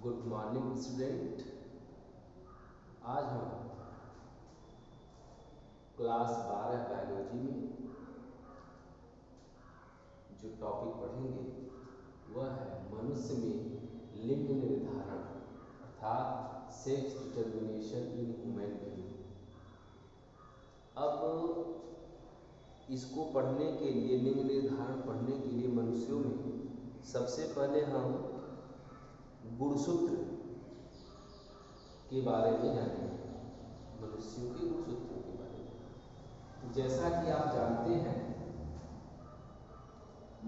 Good morning student. आज हम class 12 biology में जो टॉपिक पढ़ेंगे वह है मनुष्य में लिंग निर्धारण अर्थात sex determination in human being. अब इसको पढ़ने के लिए, लिंग निर्धारण पढ़ने के लिए मनुष्यों में सबसे पहले हम गुणसूत्र के बारे में जानेंगे, मनुष्यों के गुणसूत्रों के बारे में। जैसा कि आप जानते हैं,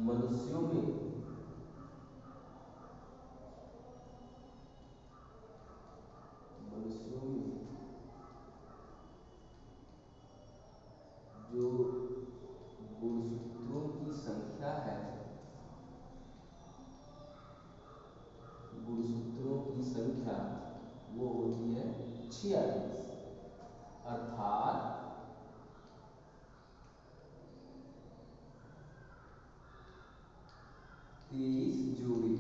मनुष्यों में जो गुणसूत्रों की संख्या है, गुणसूत्रों की संख्या वो होती है 46, अर्थात 23 जोड़ी।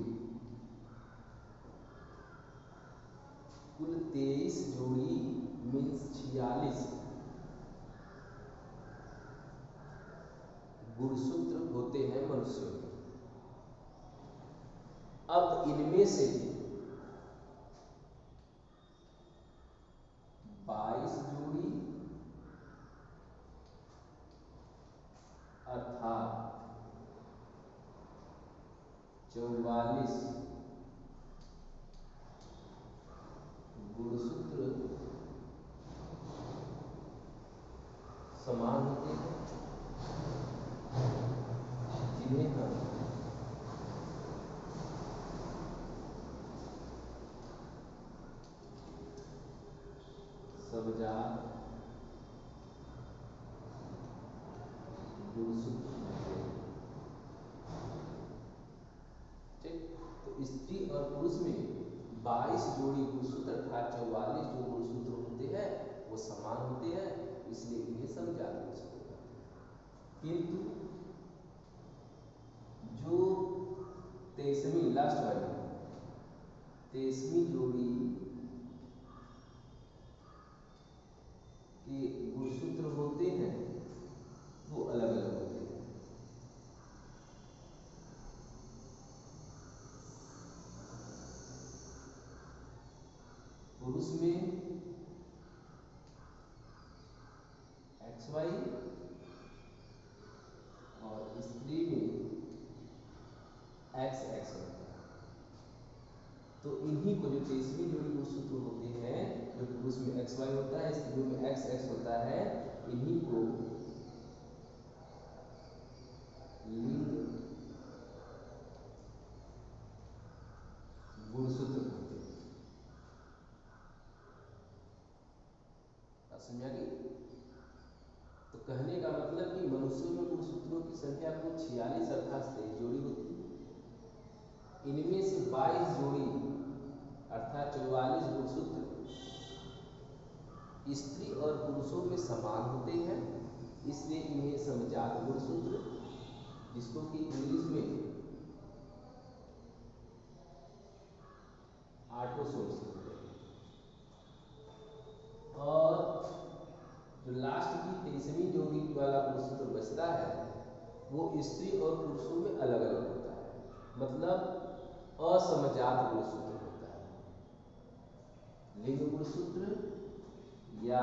कुल 23 जोड़ी मीन्स 46 गुणसूत्र होते हैं मनुष्यों में। अब इनमें से 22 जोड़ी अर्थात 44 गुणसूत्र समान होते हैं, जिन्हें हम समजात गुणसूत्र कहते हैं। ठीक, तो स्त्री और पुरुष में 22 जोड़ी गुणसूत्र अर्थात 44 जो गुणसूत्र होते हैं वो समान होते हैं, इसलिए इन्हें समजात गुणसूत्र कहते हैं। किंतु जो 23वीं लास्ट वाली 23वीं जोड़ी के गुणसूत्र होते हैं वो अलग अलग होते हैं। पुरुष में XY और स्त्री में XX होता है। तो इन्हीं को जो 23वीं जोड़ी गुणसूत्र होते हैं, जो पुरुष में XY होता है, स्त्रियों में XX होता है, इन्हीं को लिंग गुणसूत्र कहते हैं। समझ आ गई? तो कहने का मतलब कि मनुष्यों में गुणसूत्रों की संख्या कुल 46 अर्थात 23 जोड़ी होती है। इनमें से 22 जोड़ी अर्थात 44 गुणसूत्र स्त्री और पुरुषों में समान होते हैं, इसलिए इन्हें समजात गुणसूत्र, जिसको कि इंग्लिश में ऑटोसोम्स कहते हैं। और जो लास्ट की 23वीं जोड़ी वाला गुणसूत्र बचता है वो स्त्री और पुरुषों में अलग अलग होता है, मतलब असमजात गुणसूत्र होता है। लिंग गुणसूत्र या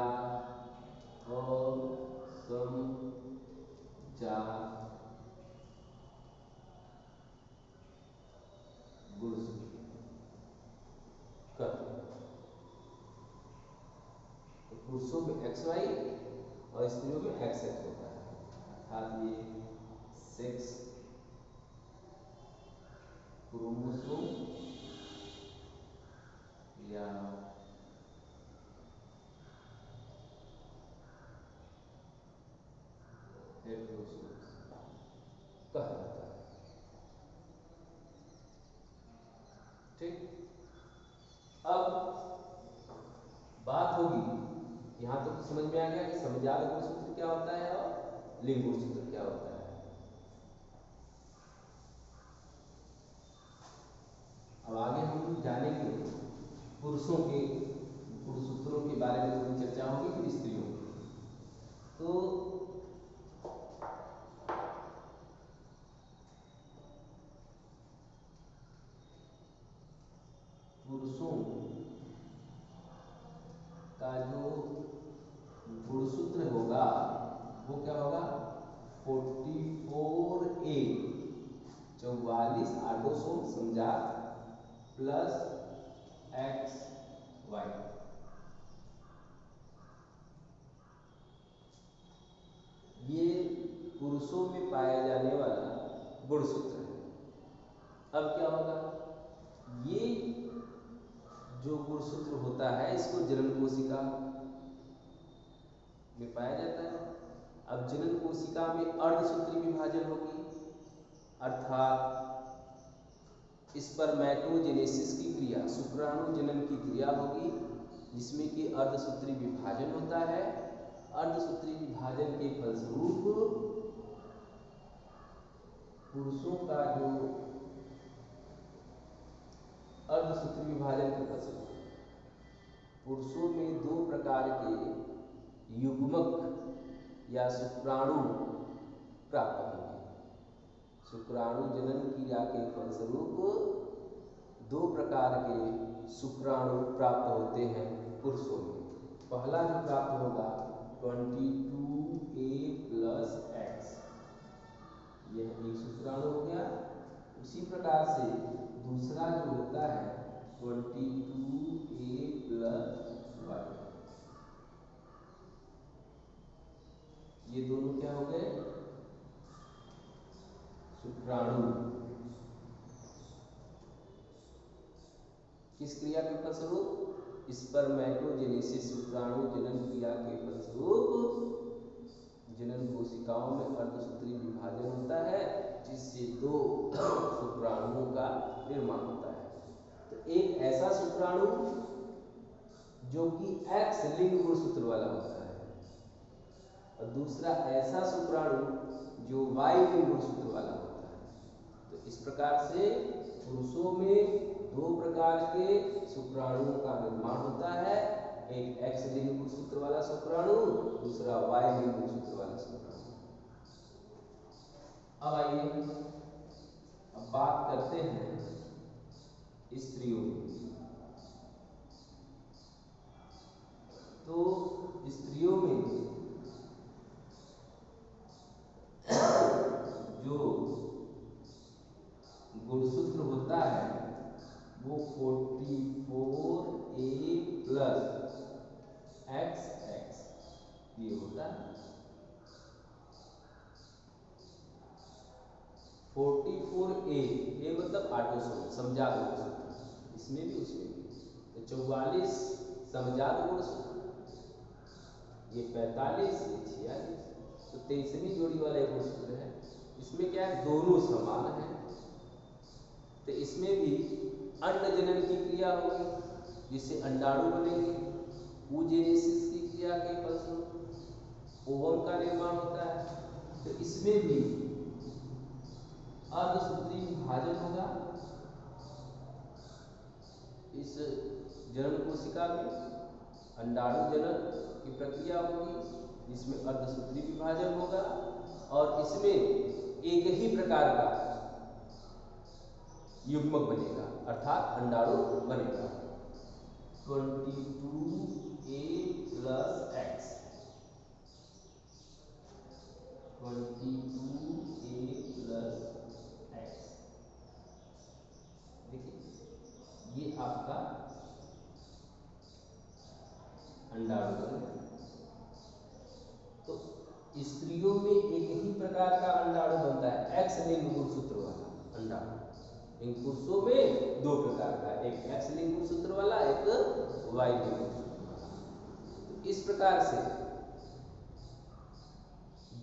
असमजात गुणसूत्र कहते हैं। तो पुरुषों में XY और स्त्रियों में XX होता है, अर्थात ये सेक्स क्रोमोसोम या हेटेरोसोम्स कहा जाता है। ठीक, अब बात होगी, यहाँ तक तो समझ में आ गया कि समजात गुणसूत्र क्या होता है और लिंग गुणसूत्र क्या होता है। अब आगे हम जानेंगे पुरुषों के गुणसूत्रों के बारे में थोड़ी चर्चा होगी, फिर स्त्रियों की। तो पुरुषों का जो गुणसूत्र होगा वो क्या होगा, 44A 44 ऑटोसोम समजात प्लस XY। ये पुरुषों में पाया जाने वाला गुणसूत्र है। अब क्या होगा, ये जो गुणसूत्र होता है इसको जनन कोशिका में पाया जाता है। अब जनन कोशिका में अर्धसूत्री विभाजन होगी, अर्थात स्पर्मेटोजेनेसिस की क्रिया, शुक्राणु जनन की क्रिया होगी, जिसमें कि अर्धसूत्री विभाजन होता है। अर्धसूत्री विभाजन के फलस्वरूप पुरुषों का जो अर्धसूत्री विभाजन के फलस्वरूप पुरुषों में 2 प्रकार के युग्मक या शुक्राणु प्राप्त होंगे। शुक्राणु जनन क्रिया के फलस्वरूप 2 प्रकार के शुक्राणु प्राप्त होते हैं पुरुषों में। पहला जो प्राप्त होगा 22A प्लस X, यह एक शुक्राणु हो गया। उसी प्रकार से दूसरा जो होता है 22A प्लस Y, ये दोनों क्या हो गए, शुक्राणु। किस क्रिया के फलस्वरूप, स्पर्मेटोजेनेसिस शुक्राणु जनन क्रिया के फलस्वरूप जनन कोशिकाओं में अर्धसूत्री विभाजन होता है, जिससे 2 शुक्राणुओं का निर्माण होता है। तो एक ऐसा शुक्राणु जो कि X लिंग गुणसूत्र वाला होता है, और दूसरा ऐसा शुक्राणु जो Y लिंग गुणसूत्र वाला होता है। तो इस प्रकार से पुरुषों में 2 प्रकार के शुक्राणुओं का निर्माण होता है, एक X लिंग गुणसूत्र वाला शुक्राणु, दूसरा Y लिंग गुणसूत्र वाला शुक्राणु। अब आइए अब बात करते हैं स्त्रियों की। तो स्त्रियों में जो गुणसूत्र होता है वो 44A प्लस XX ये होता है। 44A ये मतलब ऑटोसोम समजात गुणसूत्र, इसमें भी उसमें भी। तो 44 समजात गुणसूत्र, ये 45, ये 46, तो 23वीं जोड़ी वाला एक गुणसूत्र है। इसमें क्या है, दोनों समान है। तो इसमें भी अंड जनन की क्रिया होगी, जिससे अंडाणु बनेंगे। oogenesis की क्रिया के फलस्वरूप ओवम का निर्माण होता है। तो इसमें भी अर्धसूत्री विभाजन होगा इस जनन कोशिका में, अंडाणु जनन की प्रक्रिया होगी जिसमें अर्धसूत्री विभाजन होगा, और इसमें एक ही प्रकार का युग्मक बनेगा, अर्थात अंडाणु बनेगा। 22A plus X, 22A plus X, देखिए ये आपका अंडाणु बनेगा। तो स्त्रियों में एक ही प्रकार का अंडाणु बनता है, X लिंग गुणसूत्र वाला अंडाणु। इन पुरुषों में 2 प्रकार का, एक X लिंग गुणसूत्र वाला, एक Y लिंग गुणसूत्र वाला। तो इस प्रकार से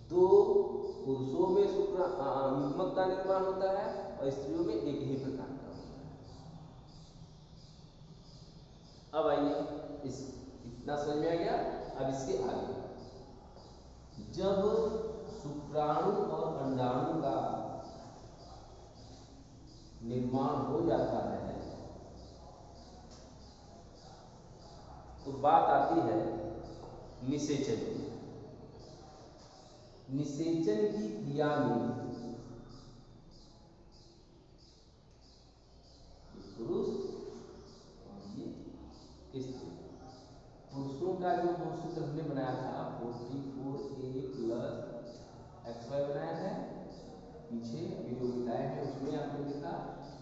2 पुरुषों में युग्मक का निर्माण होता है और स्त्रियों में एक ही प्रकार का होता है। अब आइए इस इतना समझ में आ गया। अब इसके आगे, जब शुक्राणु और अंडाणु का निर्माण हो जाता है तो बात आती है निषेचन की। निषेचन की क्रिया में पुरुष और ये स्त्री, पुरुषों का जो गुणसूत्र हमने बनाया था 44A प्लस XY बनाया है, पीछे अभी जो बताए हैं उसमें आपने देखा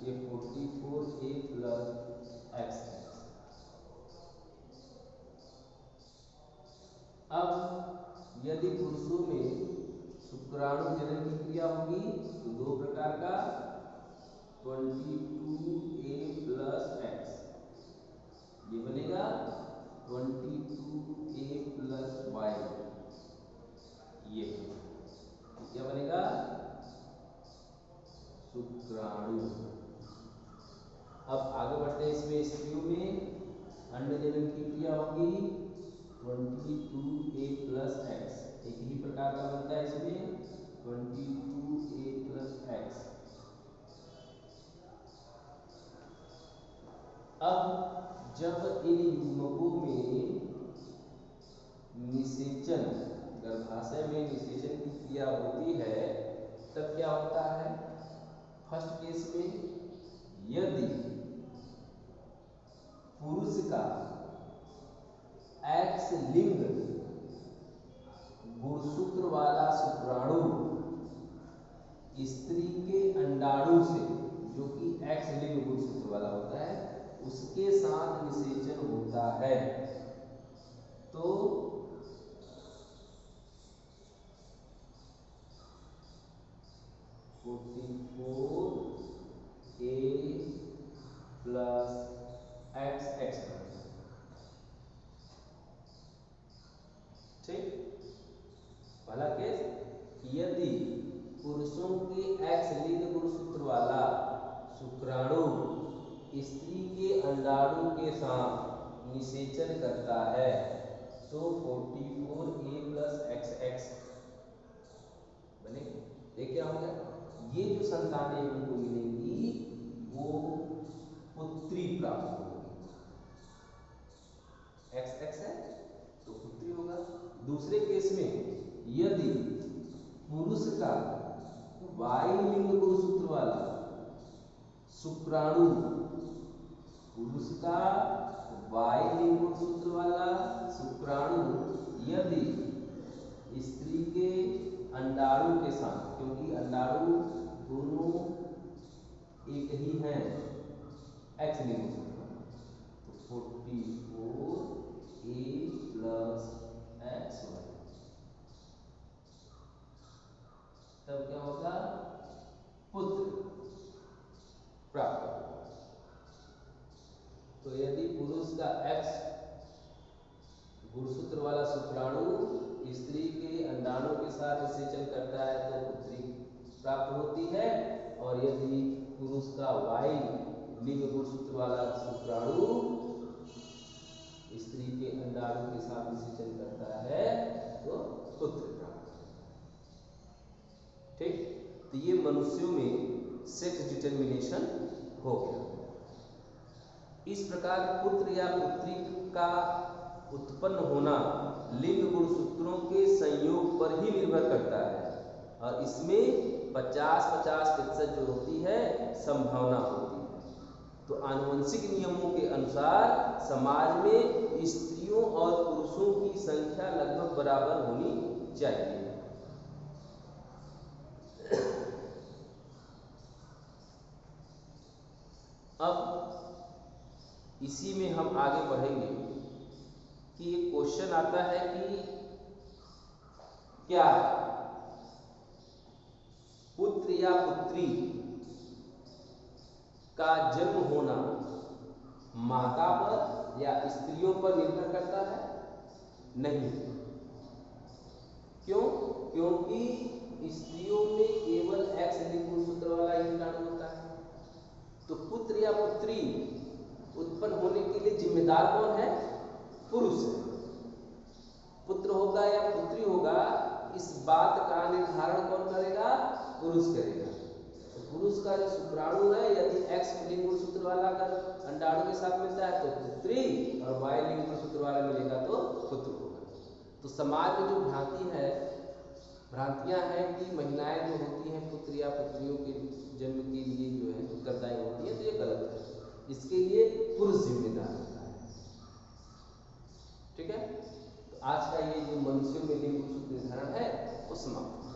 ये 44A प्लस XX। अब यदि पुरुषों में शुक्राणु जनन की क्रिया होगी तो दो प्रकार का 22A प्लस X, ये बनेगा 22A प्लस Y, ये क्या बनेगा शुक्राणु। अब आगे बढ़ते हैं, इसमें स्त्रियों में अंड जनन की क्रिया होगी 22A प्लस X, एक ही प्रकार का बनता है इसमें 22A प्लस X। अब जब इन युग्मकों में निषेचन, गर्भाशय में निषेचन की क्रिया होती है तब क्या होता है, फर्स्ट केस में यदि पुरुष का X लिंग गुणसूत्र वाला शुक्राणु स्त्री के अंडाणु से, जो कि X लिंग गुणसूत्र वाला होता है, उसके साथ निषेचन होता है तो A प्लस XX, ठीक। पहला केस, यदि पुरुषों के X लिंग गुणसूत्र वाला शुक्राणु स्त्री के अंडाणु के साथ निषेचन करता है तो 44A प्लस XX बनेगी। ये क्या हो गया, ये जो संतानें हमको मिलेंगी वो पुत्री प्राप्त होगी, XX है तो पुत्री होगा। दूसरे केस में यदि पुरुष का Y लिंग गुणसूत्र वाला शुक्राणु, पुरुष का Y लिंग गुणसूत्र वाला शुक्राणु यदि स्त्री के अंडाणु के साथ, क्योंकि अंडाणु दोनों एक ही हैं X लिंग गुणसूत्र, तो 44A प्लस XY, तब क्या होगा, पुत्र प्राप्त होगा। तो यदि पुरुष का X गुणसूत्र वाला शुक्राणु स्त्री के अंडाणु के साथ निषेचन करता है तो पुत्री प्राप्त होती है, और यदि पुरुष का Y लिंग गुणसूत्र वाला शुक्राणु स्त्री के अंडाणु के साथ निषेचन करता है तो पुत्र प्राप्त होता है, ठीक। तो ये मनुष्यों में सेक्स डिटर्मिनेशन हो गया। इस प्रकार पुत्र या पुत्री का उत्पन्न होना लिंग गुणसूत्रों के संयोग पर ही निर्भर करता है, और इसमें 50-50% जो होती है संभावना होती है। तो आनुवंशिक नियमों के अनुसार समाज में स्त्रियों और पुरुषों की संख्या लगभग बराबर होनी चाहिए। अब इसी में हम आगे बढ़ेंगे कि एक क्वेश्चन आता है कि क्या पुत्र या पुत्री का जन्म होना माता पर या स्त्रियों पर निर्भर करता है? नहीं। क्यों? क्योंकि स्त्रियों में केवल X लिंग गुणसूत्र वाला ही अंडाणु होता है। तो पुत्र या पुत्री उत्पन्न होने के लिए जिम्मेदार कौन है? पुरुष है। पुत्र होगा या पुत्री होगा, इस बात का निर्धारण कौन करेगा? पुरुष करेगा। तो पुरुष का जो शुक्राणु है यदि एक्स लिंग गुणसूत्र वाला अगर अंडाणु के साथ मिलता है तो पुत्री, और वाई लिंग गुणसूत्र वाला मिलेगा तो पुत्र होगा। तो समाज में जो भ्रांतियां हैं कि महिलाएं जो होती हैं पुत्र या पुत्रियों के जन्म के लिए जो है उत्तरदायी होती है, तो ये गलत है। इसके लिए पुरुष जिम्मेदार होता है। ठीक है, तो आज का ये जो मनुष्यों में लिंग गुणसूत्र निर्धारण है वो समाप्त।